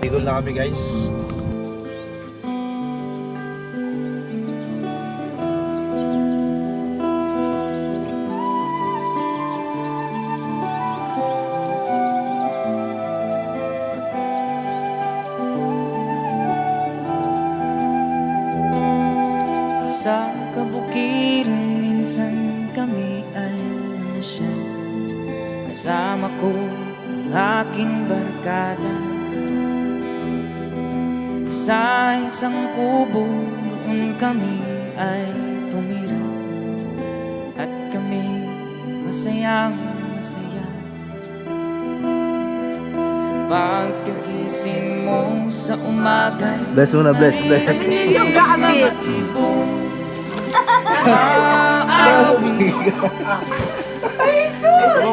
Bigol na kami guys. Sa kabukiran minsan kami ay nasyal, kasama ko ang aking barkada. Sa isang kubo noon kami ay tumira, at kami masayang masaya. Pagkagising mo sa umaga, Bless muna, bless. Yung gabi. Ay, sus!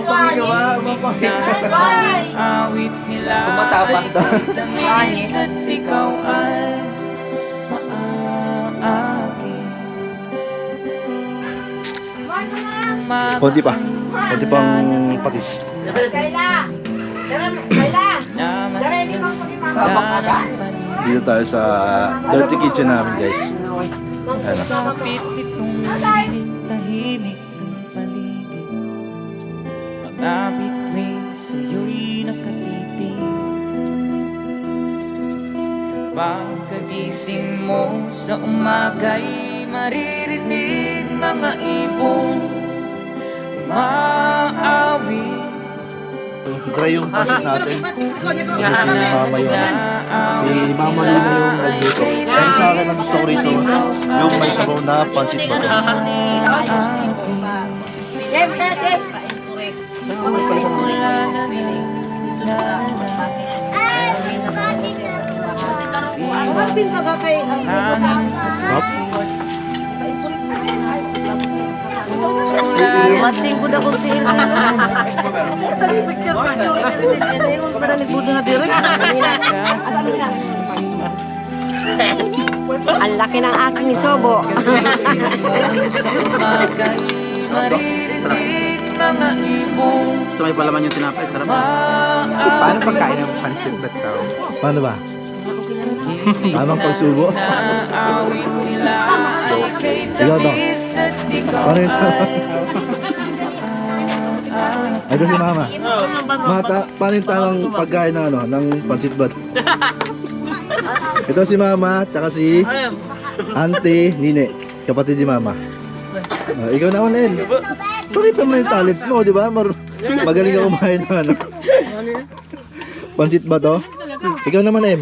Awit nila Tumatapang. ay tamis at ikaw ay maaagin. Konti pa. Konti pang patis. Kayla! Dito tayo sa dirty kitchen namin guys. Ano? Sapit itong tahimik ng paligid, pag-abit rin sa'yo'y nakatitig. Pagkagising mo sa umaga'y maririnig mga ibon maawit. Try yung pancit natin. Kasi si Mama yun. Si Mama yun yung nagluto. Pero sa akin ang gusto ko rito, yung may sabaw na pancit bato. Mating ko na kunti. Picture pa. Yung para nagbudo na direct. Ang laki ng aking isobo. So may palaman yung tinapay, sarap. Paano pagkain ng pansit batsaw? Paano ba? Tamang pagsubo. Ikaw to. Paano yun? Ito si Mama. Paano yung tamang pagkain ng, ng pancit bato? Ito si Mama, tsaka si Auntie Nine, kapatid ni Mama. Ikaw naman, El. Pakita mo yung talent mo, di ba? Magaling ka kumain ng ano. Pancit bato. Ikaw naman, Em.